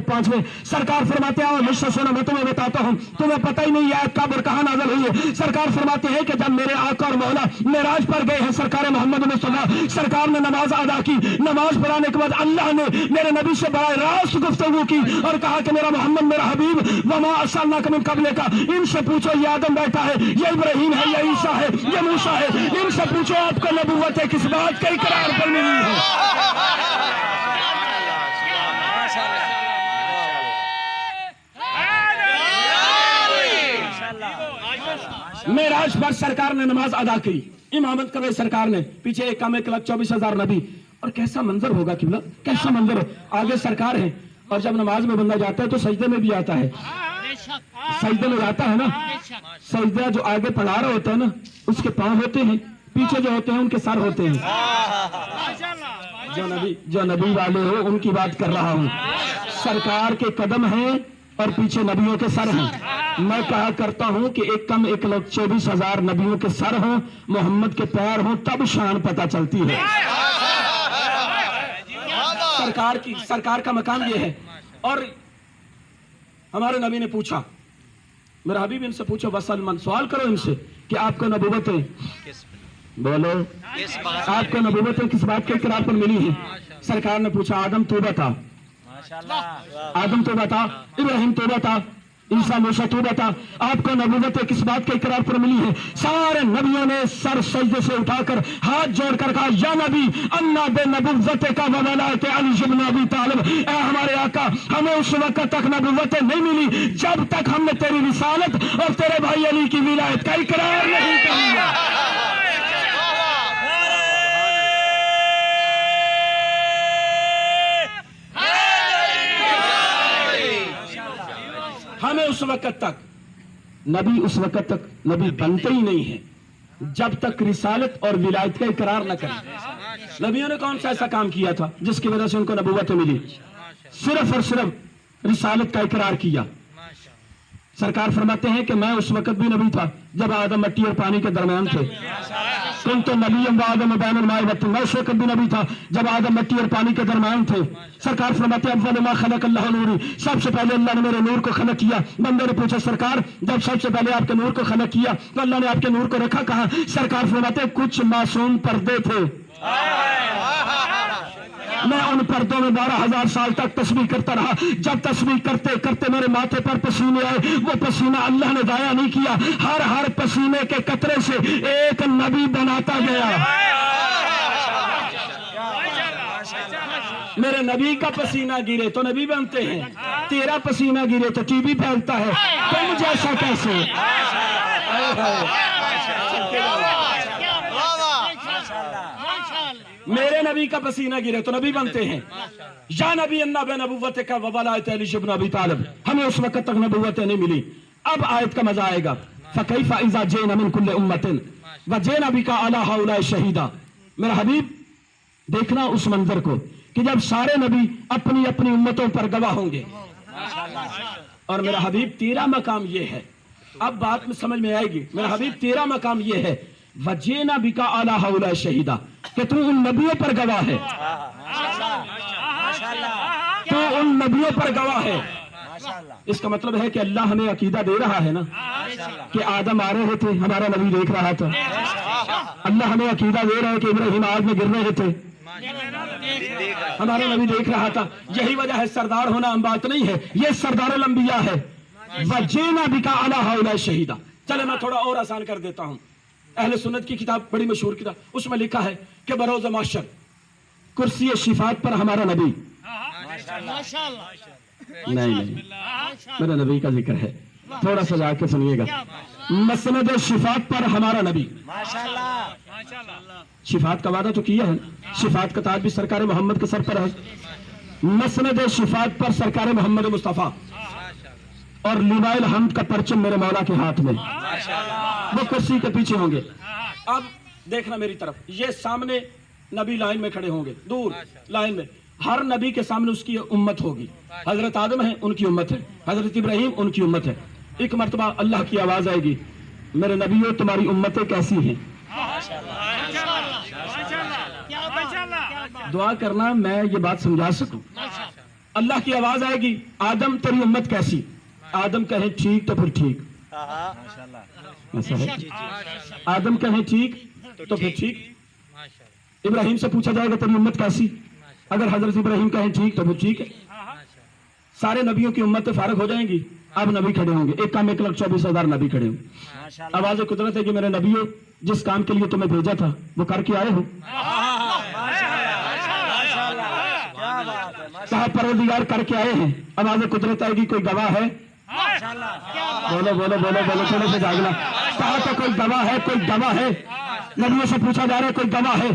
पांचवें सरकार फरमाते हैं मुझसे सुनो मैं तुम्हें बताता हूँ, तुम्हें पता ही नहीं है कब और कहाँ नाज़िल हुई है। सरकार फरमाते हैं कि जब मेरे आका और मौला मेराज पर गए हैं सरकार मोहम्मद मुस्तफा, सरकार ने नमाज अदा की। नमाज पढ़ाने के बाद अल्लाह ने मेरे नबी से बड़ा रास्त गुफ्तगू की और कहा कि मेरा मोहम्मद मेरा हबीब वमा अरसलनाका मिन क़ब्लिका, इनसे पूछो ये आदम बैठा है, ये इब्राहीम है, ये ईसा है, ये मूसा है, इनसे पूछो आपको नबुव्वत किस बात के इकरार पर मिली है। मेराज पर सरकार ने नमाज अदा की, इमामत कर रही सरकार ने, पीछे 1,24,000 नबी। और कैसा मंजर होगा किबला, कैसा मंजर हो। आगे सरकार है और जब नमाज में बंदा जाता है तो सजदे में भी आता है, सजदे में जाता है ना। सजदा जो आगे पढ़ा रहा होता है ना उसके पांव होते हैं, पीछे जो होते हैं उनके सर होते हैं। जो नबी वाले हो उनकी बात कर रहा हूँ। सरकार के कदम हैं और पीछे नबियों के सर हैं। मैं कहा करता हूं कि 1,24,000 नबियों के सर हों, मोहम्मद के पैर हों, तब शान पता चलती है। सरकार का मकाम ये है। और हमारे नबी ने पूछा, मेरा हबीब इनसे पूछो वसलमन, सवाल करो इनसे कि आपको नबूवतें, बोलो आपको नबूवतें किस बात के इकरार पर मिली है। सरकार ने पूछा आदम तो बता, आदम तो बता, इब्राहिम तो बता, ईसा मूसा तो बता, आपको नबूवत किस बात के इकरार पर मिली है। सारे नबियों ने सर सजदे से उठाकर हाथ जोड़कर कहा या नबी अन्ना बे नबूवत का वलायत अली इब्न अबी तालिब, ऐ हमारे आका हमें उस वक्त तक नबूवत नहीं मिली जब तक हमने तेरी रिसालत और तेरे भाई अली की विलायत का इकरार नहीं कर लिया। हमें उस वक्त तक नबी, उस वक्त तक नबी बनते ही नहीं है जब तक रिसालत और विलायत का इकरार न करें। नबियों ने कौन सा ऐसा काम किया था जिसकी वजह से उनको नबूवत मिली? सिर्फ और सिर्फ रिसालत का इकरार किया। सरकार फरमाते हैं कि मैं उस वक्त भी नबी था जब आदम मिट्टी और पानी के दरमियान थे। कुन तो नबीय्यम व आदम बैनल माए व तीन, मैं उस वक्त भी नबी था जब आदम मिट्टी और पानी के दरमियान थे। सरकार फरमाते हैं अव्वल मा खलक अल्लाह नूरी, सबसे पहले अल्लाह ने मेरे नूर को खलक किया। बंदे ने पूछा सरकार जब सबसे पहले आपके नूर को खलक किया तो अल्लाह ने आपके नूर को रखा कहाँ? सरकार फरमाते हैं कुछ मासूम पर्दे थे, मैं उन पर्दों में 12,000 साल तक तस्बीह करता रहा। जब तस्बीह करते करते मेरे माथे पर पसीने आए, वो पसीना अल्लाह ने दाया नहीं किया, हर पसीने के कतरे से एक नबी बनाता गया। मेरे नबी का पसीना गिरे तो नबी बनते हैं, तेरा पसीना गिरे तो टीबी फैलता है, तुम जैसा कैसे? मेरे नबी का पसीना गिरे तो नबी बनते हैं। या नबी अन्ना बे नबुव्वत का वलायत अली इब्न अबी तालिब, हमें उस वक्त तक नबुव्वतें नहीं मिली। अब आयत का मजा आएगा। फकैफा इज़ा जीना मिन कुल्ली उम्मतिन व जीना बिका अला हाउलाए शहीदा। मेरा हबीब देखना उस मंजर को कि जब सारे नबी अपनी अपनी उम्मतों पर गवाह होंगे। और मेरा हबीब तेरा मकाम ये है, अब बात में समझ में आएगी। मेरा हबीब तेरा मकाम ये है वजेना बिका अला हाउलाए शहीदा, कि तू उन नबियों पर गवाह है, तू उन नबियों पर गवाह है। इसका मतलब है कि अल्लाह हमें अकीदा दे रहा है ना कि आदम आ रहे थे, हमारा नबी देख रहा था। अल्लाह हमें अकीदा दे रहा है कि इब्राहिम आग में गिर रहे थे, हमारा नबी देख रहा था। यही वजह है सरदार होना आम बात नहीं है, ये सरदारुल अंबिया है। वजेना बिका अला हाउलाए शहीदा। चले मैं थोड़ा और आसान कर देता हूं। अहले सुन्नत की किताब, बड़ी मशहूर किताब, उसमें लिखा है कि बरोज़ महशर कुर्सी शिफात पर हमारा नबी, नहीं मेरा नबी का जिक्र है, थोड़ा सा जाके सुनिएगा। मसनद शिफात पर हमारा नबी, शिफात का वादा तो किया है, शिफात का ताज भी सरकार मोहम्मद के सर पर है। मसनद शिफात पर सरकार मोहम्मद मुस्तफा और लिवाइल हम्द का परचम मेरे मौला के हाथ में, वो कुर्सी के पीछे होंगे। अब देखना मेरी तरफ, ये सामने नबी लाइन में खड़े होंगे, दूर लाइन में, हर नबी के सामने उसकी उम्मत होगी। हजरत आदम है उनकी उम्मत है, हजरत इब्राहिम उनकी उम्मत है। एक मर्तबा अल्लाह की आवाज आएगी, मेरे नबियों तुम्हारी उम्मतें कैसी हैं? दुआ करना मैं ये बात समझा सकूं। अल्लाह की आवाज आएगी, आदम तेरी उम्मत कैसी? आदम कहे ठीक तो फिर ठीक, ऐसा है। आदम कहे ठीक तो फिर ठीक। इब्राहिम से पूछा जाएगा तेरी उम्मत कैसी? अगर हजरत इब्राहिम कहें ठीक तो फिर ठीक है। सारे नबियों की उम्मत फारग हो जाएंगी, अब नबी खड़े होंगे, एक काम 1,24,000 नबी खड़े होंगे। आवाज कुदरत है कि मेरे नबियों, जिस काम के लिए तुम्हें भेजा था वो करके आए हो? कहा परवरदिगार करके आए हैं। आवाज कुदरत आएगी, कोई गवाह है? बोलो बोलो बोलो बोलो, थोड़े से जागना। कहा तो कोई गवाह है, कोई गवाह है? नबियों से पूछा जा रहा है, कोई गवाह है?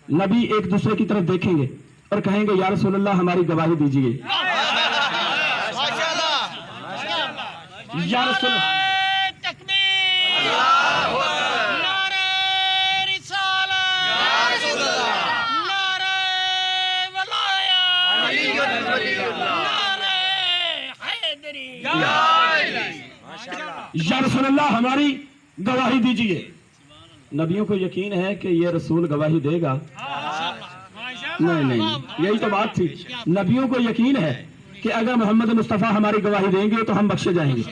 नबी एक दूसरे की तरफ देखेंगे और कहेंगे या रसूलल्लाह हमारी गवाही दीजिए। या रसूल या रसूलल्लाह हमारी गवाही दीजिए। नबियों को यकीन है कि ये रसूल गवाही देगा। नहीं नहीं, यही तो बात थी। नबियों को यकीन है कि अगर मोहम्मद मुस्तफ़ा हमारी गवाही देंगे तो हम बख्शे जाएंगे।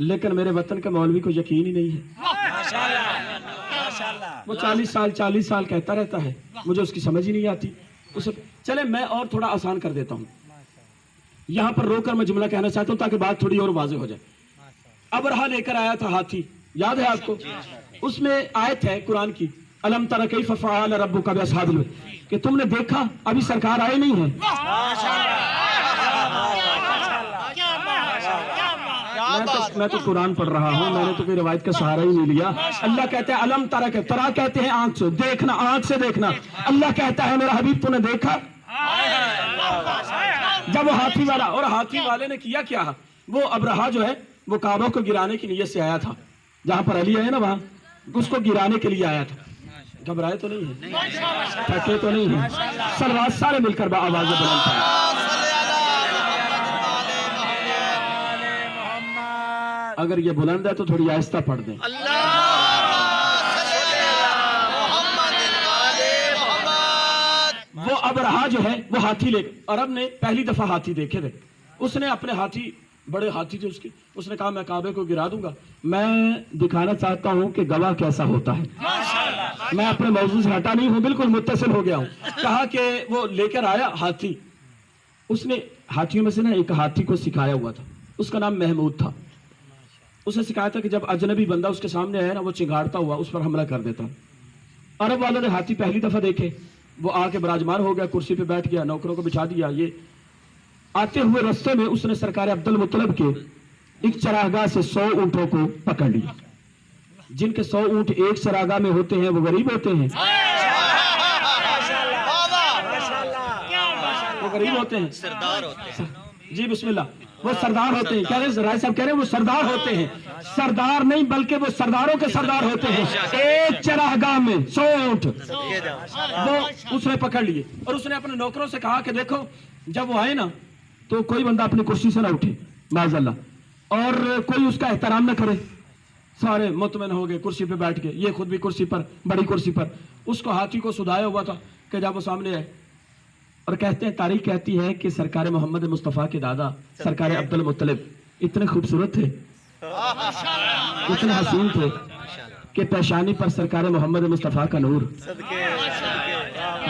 लेकिन मेरे वतन के मौलवी को यकीन ही नहीं है। वो 40 साल कहता रहता है, मुझे उसकी समझ ही नहीं आती। उसे चले मैं और थोड़ा आसान कर देता हूँ। यहाँ पर रोकर मैं जुमला कहना चाहता हूँ ताकि बात थोड़ी और वाज़ेह हो जाए। अबरहा लेकर आया था हाथी, याद है आपको? उसमें आयत है कुरान की, अलम तरा कैफ फ़अल रब्बुका बिअस्हाबिल फील, कि तुमने देखा अभी सरकार आए नहीं है। मैं तो कुरान पढ़ रहा हूँ, मैंने तो कोई रिवायत का सहारा ही नहीं लिया। अल्लाह कहते हैं अलम तरा, के तरा कहते हैं आंख से देखना, आंख से देखना। अल्लाह कहता है मेरा हबीब तूने देखा? जब वो हाथी वाला, और हाथी वाले ने किया क्या? वो अबरहा जो है वो काबा को गिराने की नीयत से आया था। जहां पर अली है ना, वहां उसको गिराने के लिए आया था। घबराए तो नहीं है, थके तो नहीं है? सलवात सारे मिलकर आवाज बुलंद करें। अगर ये बुलंद है तो थोड़ी आहिस्ता पढ़ दें। वो अबरहा जो है वो हाथी ले, अरब ने पहली दफा हाथी देखे थे। उसने अपने हाथी, बड़े हाथी थे उसके, उसने कहा मैं काबे को गिरा दूंगा। मैं दिखाना चाहता हूं कि गवाह कैसा होता है। मैं अपने मौजू से हटा नहीं हूं, बिल्कुल मुत्तसिल हो गया हूं। कहा कि वो लेकर आया हाथी। उसने हाथियों में से ना एक हाथी को सिखाया हुआ था, उसका नाम महमूद था। उसे सिखाया था कि जब अजनबी बंदा उसके सामने आया ना, वो चिंगाड़ता हुआ उस पर हमला कर देता। अरब वालों ने हाथी पहली दफा देखे, वो आके विराजमान हो गया, कुर्सी पे बैठ गया, नौकरों को बिछा दिया। ये आते हुए रास्ते में उसने सरकार अब्दुल मुत्तलिब के एक चरागाह से 100 ऊंटों को पकड़ लिया। जिनके 100 ऊंट एक चरागाह में होते हैं वो गरीब होते हैं, वो गरीब होते हैं, सरदार होते हैं। जी बिस्मिल्लाह, वो सरदार होते हैं। कह रहे राय साहब कह रहे हैं वो सरदार होते हैं। सरदार नहीं बल्कि वो सरदारों के सरदार होते हैं। एक चरागाह में 100 ऊंट वो उसने पकड़ लिए। और उसने अपने नौकरों से कहा कि देखो जब वो आए ना तो कोई बंदा अपनी कुर्सी से ना उठे माज़अल्लाह, और कोई उसका एहतराम ना करे। सारे मुतमईन हो गए, कुर्सी पे बैठ गए, ये खुद भी कुर्सी पर, बड़ी कुर्सी पर। उसको हाथी को सुधाया हुआ था कि जब वो सामने आए, और कहते हैं, तारीख कहती है कि सरकार मोहम्मद मुस्तफ़ा के दादा सरकार अब्दुल मुत्तलिब इतने खूबसूरत थे, इतने हसीन थे कि पेशानी पर सरकार मोहम्मद मुस्तफ़ा का नूर,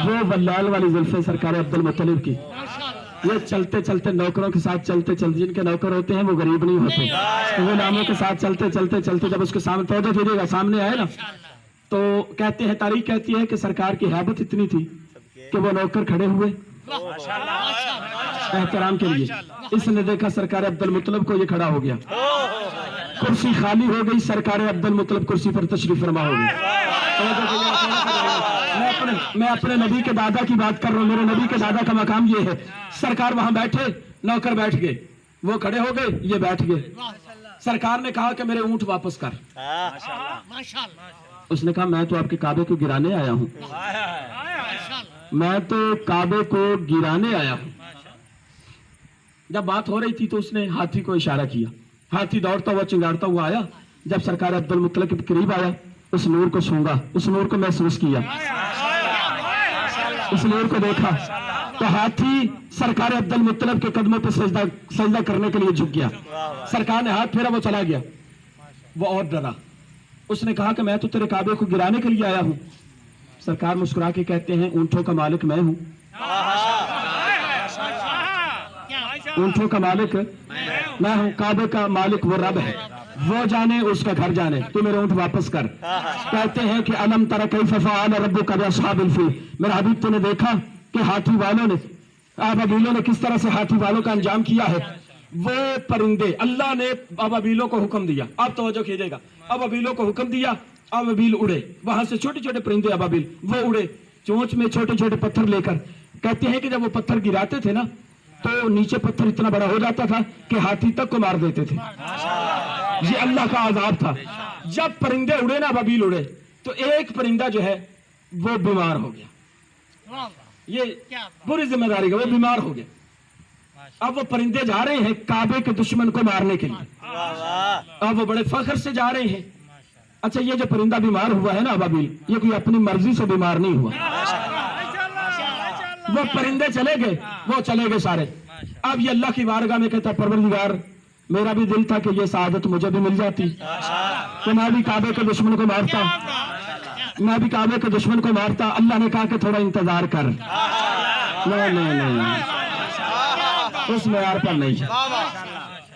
वो वल्लाल वाली जुल्फे सरकार अब्दुल मुत्तलिब की। ये चलते चलते नौकरों के साथ चलते चलते, जिनके नौकर होते हैं वो गरीब नहीं होते, वो नामों के साथ चलते चलते चलते जब उसके सामने तोड़े फिरेगा सामने आए ना, तो कहते हैं, तारीख कहती है कि सरकार की हैबत इतनी थी कि वो नौकर खड़े हुए एहतराम के लिए। इसने देखा सरकार अब्दुल मुत्तलिब को, ये खड़ा हो गया, कुर्सी खाली हो गई, सरकार अब्दुल मुत्तलिब कुर्सी पर तशरीफ फरमा हो गई। मैं अपने नबी के दादा की बात कर रहा हूँ। मेरे नबी के दादा का मकाम ये है। सरकार वहां बैठे, नौकर बैठ गए, वो खड़े हो गए, ये बैठ गए। सरकार ने कहा कि मेरे ऊंट वापस कर। उसने कहा मैं तो आपके काबे को गिराने आया हूँ, मैं तो काबे को गिराने आया हूँ। जब बात हो रही थी तो उसने हाथी को इशारा किया। हाथी दौड़ता हुआ चिंगाड़ता हुआ आया। जब सरकार अब्दुल मुत्तलिब के करीब आया, उस नूर को सूंघा, उस नूर को महसूस किया, उस नूर को देखा, तो हाथी सरकार अब्दुल मुत्तलब के कदमों पे सजदा करने के लिए झुक गया। सरकार ने हाथ फेरा, वो चला गया। वो और डरा, उसने कहा कि मैं तो तेरे काबे को गिराने के लिए आया हूं। सरकार मुस्कुरा के कहते हैं ऊंटों का मालिक मैं हूं, ऊंटों का मालिक मैं हूं, काबे का मालिक वो रब है, वो जाने उसका घर जाने, तू मेरे ऊंट वापस कर। कहते हैं कि अलम तरा कैफ फअल रब्बुका बिअस्हाबिल फील, मेरा हबीब तूने देखा कि हाथी वालों ने, अबाबीलों ने किस तरह से हाथी वालों का अंजाम किया है। वो परिंदे, अल्लाह ने अबाबीलों को हुक्म दिया, आप तवज्जो कीजिएगा, अबाबीलों को हुक्म दिया, अबाबील उड़े, वहां से छोटे छोटे परिंदे अबाबील वो उड़े चोंच में छोटे छोटे पत्थर लेकर। कहते हैं कि जब वो पत्थर गिराते थे ना तो नीचे पत्थर इतना बड़ा हो जाता था कि हाथी तक को मार देते थे। ये अल्लाह का आजाब था। जब परिंदे उड़े ना, अबाबील उड़े, तो एक परिंदा जो है वो बीमार हो गया। ये बुरी जिम्मेदारी का, वो बीमार हो गया। अब वो परिंदे जा रहे हैं काबे के दुश्मन को मारने के लिए, अब वो बड़े फख्र से जा रहे हैं। अच्छा, ये जो परिंदा बीमार हुआ है ना अबाबील, ये कोई अपनी मर्जी से बीमार नहीं हुआ। वो परिंदे चले गए, वो चले गए सारे। अब ये अल्लाह की बारगाह में कहता, परवरदिगार मेरा भी दिल था कि ये सआदत मुझे भी मिल जाती, तो मैं भी काबे के दुश्मन को मारता, मैं भी काबे के दुश्मन को मारता। अल्लाह ने कहा कि थोड़ा इंतजार कर। नहीं नहीं नहीं, उस मेयार पर नहीं,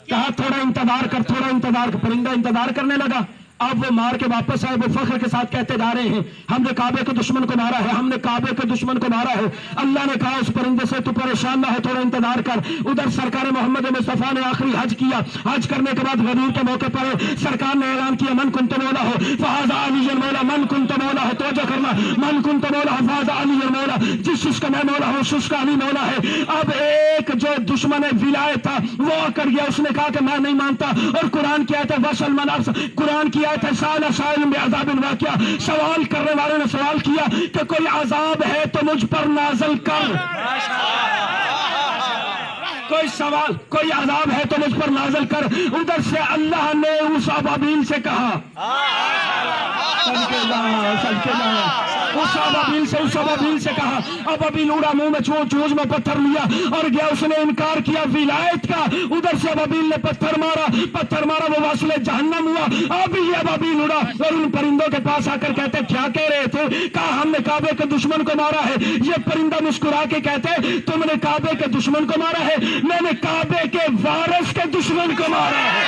कहा थोड़ा इंतजार कर, थोड़ा इंतजार कर। परिंदा इंतजार करने लगा। अब वो मार के वापस आए, वो फख्र के साथ कहते जा रहे हैं हमने काबे के दुश्मन को मारा है, हमने काबे के दुश्मन को मारा है। अल्लाह ने कहा उस परिंदे से तू परेशान ना हो, थोड़ा इंतजार कर। उधर सरकार मोहम्मद मुस्तफा ने आखिरी हज किया। हज करने के बाद गदीर के मौके पर सरकार ने ऐलान किया मन कुंत मौला हो फहाजा अली मौला, मन कुंत मौला हो, तवज्जो करना, मन कुंत मौला हो फहाजा अली मौला, जिस जिसका मैं मौला हूं उसका अली मौला है। अब एक जो दुश्मन विलायत था वो अकड़ गया, उसने कहा कि मैं नहीं मानता। और कुरान की आयत है वसल मनाफ, कुरान की आयत है साला साइल में अज़ाबिन वाक़िया, सवाल करने वाले ने सवाल किया कि कोई अजाब है तो मुझ पर नाज़िल कर। कोई सवाल, कोई अजाब है तो मुझ पर नाज़िल कर। उधर से अल्लाह ने उस अबाबील से कहा, उस अबाबील से कहा, अबाबील उड़ा, मुंह में चोंच में पत्थर लिया और गया, उसने इनकार किया विलायत का। उधर से अबाबील ने पत्थर मारा, वो वासिले जहन्नम हुआ। अब ये अबाबील उड़ा और उन परिंदों के पास आकर कहते क्या कह रहे थे? कहा हमने काबे के दुश्मन को मारा है। ये परिंदा मुस्कुरा के कहते तुमने काबे के दुश्मन को मारा है, मैंने काबे के वारिस के दुश्मन को मारा है।